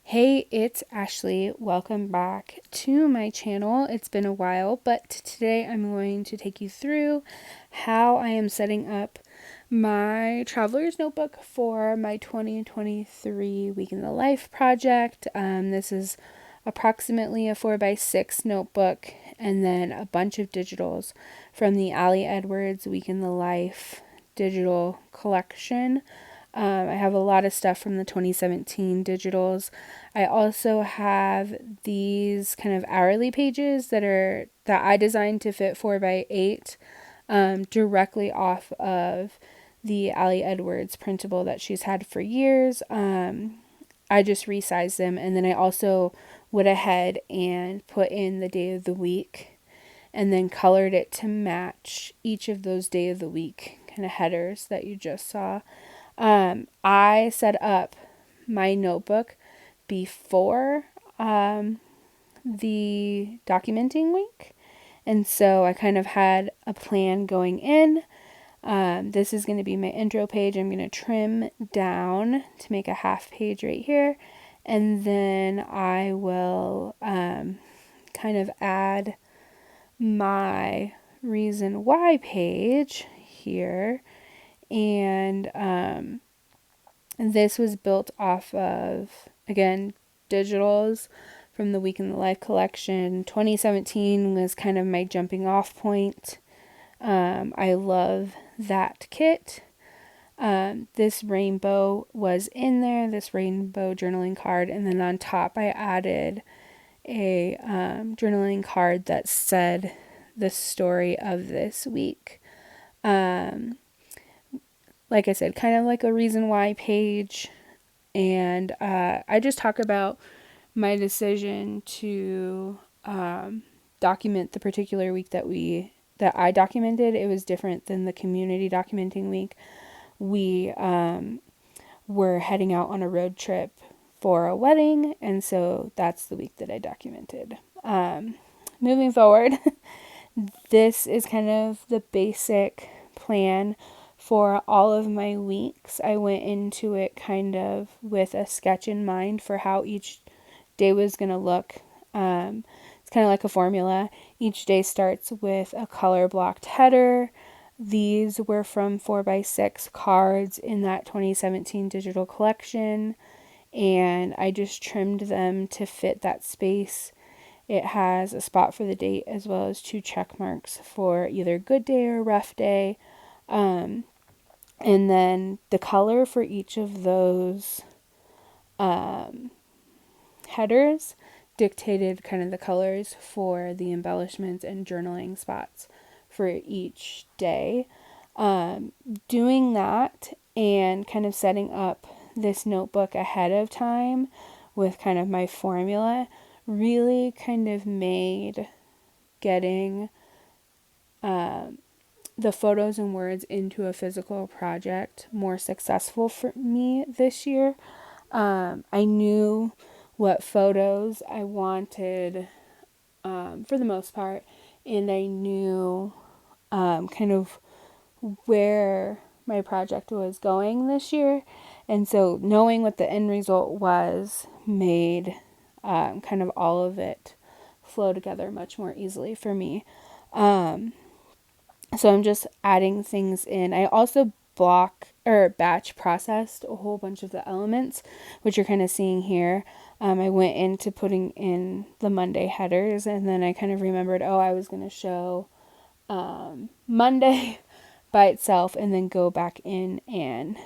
Hey, it's Ashley. Welcome back to my channel. It's been a while, but today I'm going to take you through how I am setting up my traveler's notebook for my 2023 Week in the Life project. This is approximately a 4x6 notebook and then a bunch of digitals from the Ali Edwards Week in the Life digital collection. I have a lot of stuff from the 2017 digitals. I also have these kind of hourly pages that I designed to fit 4x8 directly off of the Ali Edwards printable that she's had for years. I just resized them, and then I also went ahead and put in the day of the week and then colored it to match each of those day of the week kind of headers that you just saw. I set up my notebook before the documenting week, and so I kind of had a plan going in. This is going to be my intro page. I'm going to trim down to make a half page right here, and then I will kind of add my reason why page here. And this was built off of, again, digitals from the Week in the Life collection. 2017 was kind of my jumping off point. I love that kit. This rainbow was in there, this rainbow journaling card, and then on top I added a journaling card that said the story of this week. Like I said, kind of like a reason why page. And I just talk about my decision to document the particular week that I documented. It was different than the community documenting week. We were heading out on a road trip for a wedding, and so that's the week that I documented. Moving forward, this is kind of the basic plan for all of my weeks. I went into it kind of with a sketch in mind for how each day was going to look. It's kind of like a formula. Each day starts with a color blocked header. These were from 4x6 cards in that 2017 digital collection, and I just trimmed them to fit that space. It has a spot for the date as well as 2 check marks for either good day or rough day. And then the color for each of those headers dictated kind of the colors for the embellishments and journaling spots for each day. Doing that and kind of setting up this notebook ahead of time with kind of my formula really kind of made getting the photos and words into a physical project more successful for me this year. I knew what photos I wanted for the most part, and I knew kind of where my project was going this year. And so knowing what the end result was made kind of all of it flow together much more easily for me. So I'm just adding things in. I also batch processed a whole bunch of the elements, which you're kind of seeing here. I went into putting in the Monday headers, and then I kind of remembered, I was going to show Monday by itself and then go back in and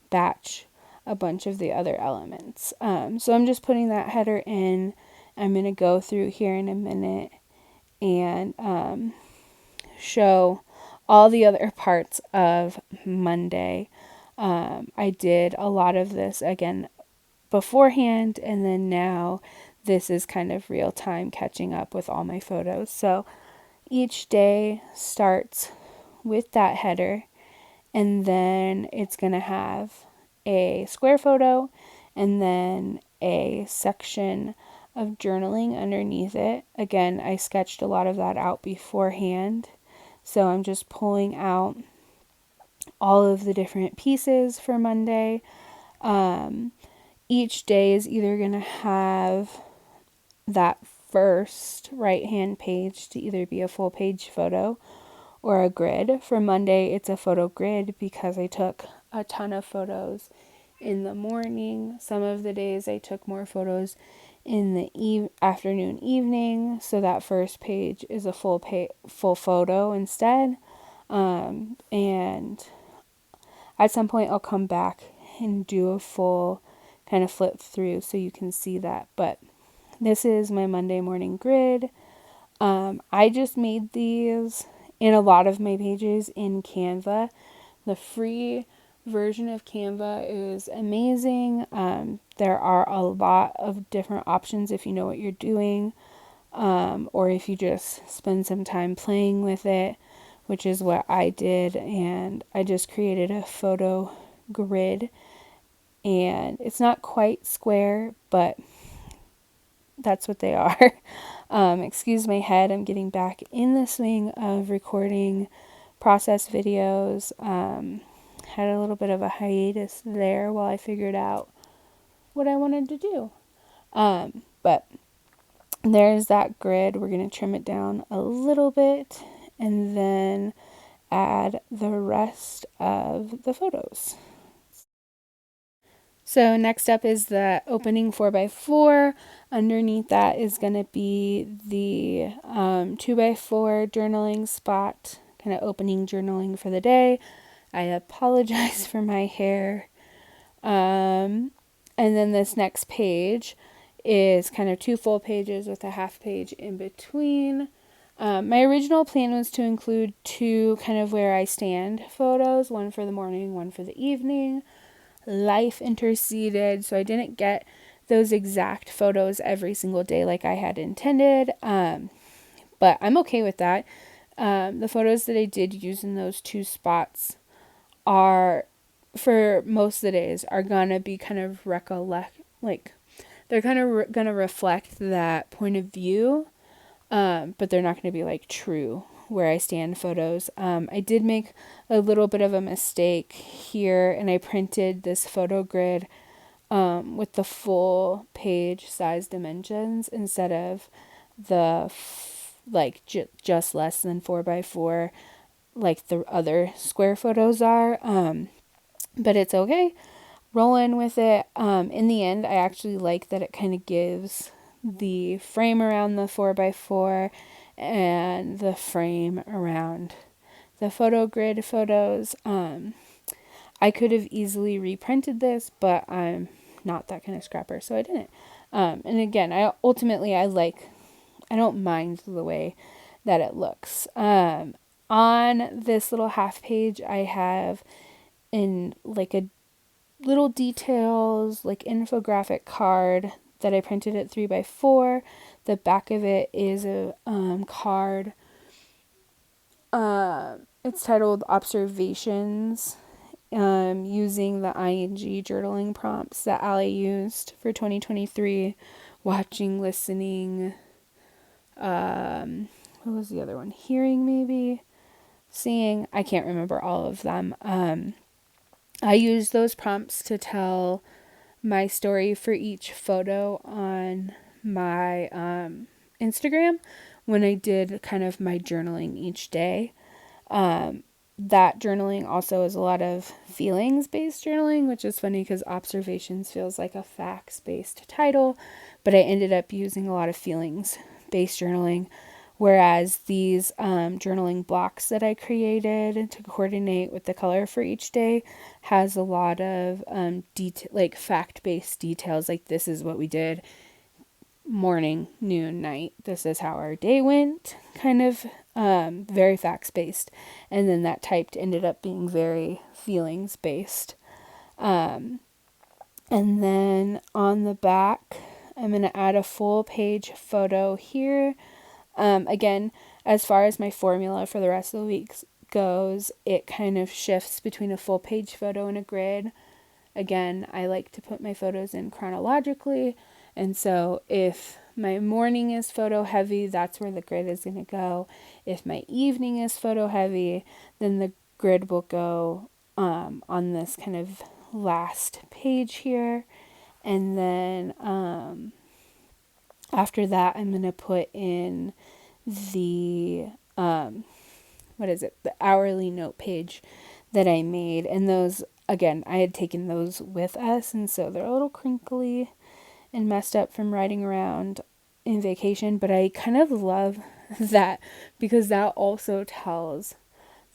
batch a bunch of the other elements. So I'm just putting that header in. I'm going to go through here in a minute and show all the other parts of Monday. I did a lot of this again beforehand, and then now this is kind of real time catching up with all my photos. So each day starts with that header, and then it's going to have a square photo and then a section of journaling underneath it. Again, I sketched a lot of that out beforehand. So I'm just pulling out all of the different pieces for Monday. each day is either going to have that first right hand page to either be a full page photo or a grid. For Monday, it's a photo grid because I took a ton of photos in the morning. Some of the days I took more photos in the afternoon, evening. So that first page is a full photo instead. And at some point I'll come back and do a full kind of flip through so you can see that. But this is my Monday morning grid. I just made these in a lot of my pages in Canva. The free version of Canva is amazing. There are a lot of different options if you know what you're doing, or if you just spend some time playing with it, which is what I did. And I just created a photo grid, and it's not quite square, but that's what they are. Excuse my head, I'm getting back in the swing of recording process videos. Had a little bit of a hiatus there while I figured out what I wanted to do. But there's that grid. We're going to trim it down a little bit and then add the rest of the photos. So next up is the opening 4x4. Underneath that is going to be the 2x4 journaling spot, kind of opening journaling for the day. I apologize for my hair. And then this next page is kind of 2 full pages with a half page in between. My original plan was to include 2 kind of where I stand photos, one for the morning, one for the evening. Life interceded, so I didn't get those exact photos every single day like I had intended, but I'm okay with that. The photos that I did use in those 2 spots are, for most of the days, are gonna be kind of they're kind of gonna reflect that point of view, but they're not gonna be like true where I stand photos. I did make a little bit of a mistake here, and I printed this photo grid with the full page size dimensions instead of the just less than 4x4 like the other square photos are. But it's okay. Roll in with it. In the end, I actually like that it kind of gives the frame around the 4x4 and the frame around the photo grid photos. I could have easily reprinted this, but I'm not that kind of scrapper, so I didn't. And again, I don't mind the way that it looks. On this little half page, I have in like a little details, like infographic card that I printed at 3x4. The back of it is a card. It's titled Observations, using the ING journaling prompts that Allie used for 2023. Watching, listening, what was the other one? Hearing, maybe? Seeing? I can't remember all of them. I used those prompts to tell my story for each photo on my Instagram when I did kind of my journaling each day. That journaling also is a lot of feelings-based journaling, which is funny because observations feels like a facts-based title, but I ended up using a lot of feelings-based journaling, whereas these journaling blocks that I created to coordinate with the color for each day has a lot of like fact-based details, like this is what we did morning, noon, night, this is how our day went, kind of very facts based. And then that typed ended up being very feelings based. And then on the back, I'm going to add a full page photo here. Again, as far as my formula for the rest of the week goes, it kind of shifts between a full page photo and a grid. Again, I like to put my photos in chronologically. And so if my morning is photo heavy, that's where the grid is going to go. If my evening is photo heavy, then the grid will go on this kind of last page here. And then after that, I'm going to put in the, the hourly note page that I made. And those, again, I had taken those with us. And so they're a little crinkly and messed up from riding around in vacation. But I kind of love that because that also tells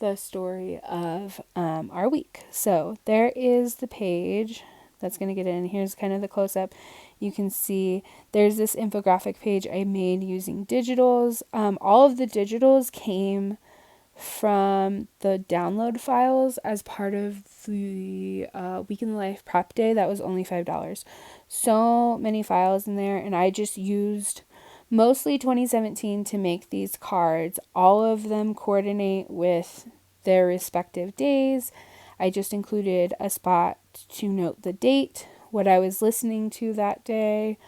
the story of our week. So there is the page that's going to get in. Here's kind of the close-up. You can see there's this infographic page I made using digitals. All of the digitals came from the download files as part of the Week in the Life prep day. That was only $5. So many files in there, and I just used mostly 2017 to make these cards. All of them coordinate with their respective days. I just included a spot to note the date, what I was listening to that day,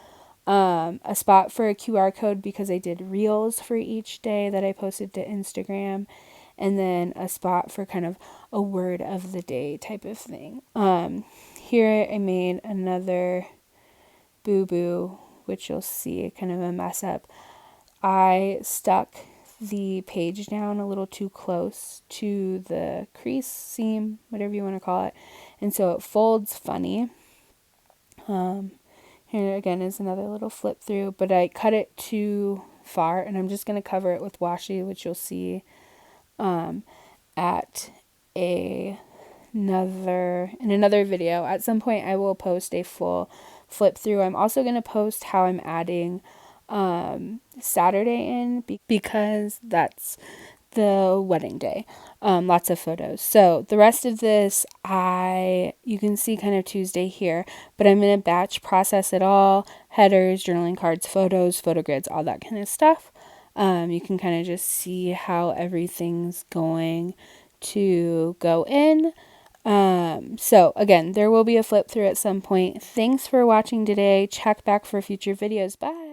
a spot for a QR code because I did reels for each day that I posted to Instagram, and then a spot for kind of a word of the day type of thing. Here I made another boo-boo, which you'll see kind of a mess up. I stuck the page down a little too close to the crease, seam, whatever you want to call it, and so it folds funny. Here again is another little flip through, but I cut it too far, and I'm just going to cover it with washi, which you'll see at another video. At some point I will post a full flip through. I'm also going to post how I'm adding Saturday in because that's the wedding day. Lots of photos. So the rest of this, you can see kind of Tuesday here, but I'm going to batch process it all: headers, journaling cards, photos, photo grids, all that kind of stuff. You can kind of just see how everything's going to go in. So again, there will be a flip through at some point. Thanks for watching today. Check back for future videos. Bye.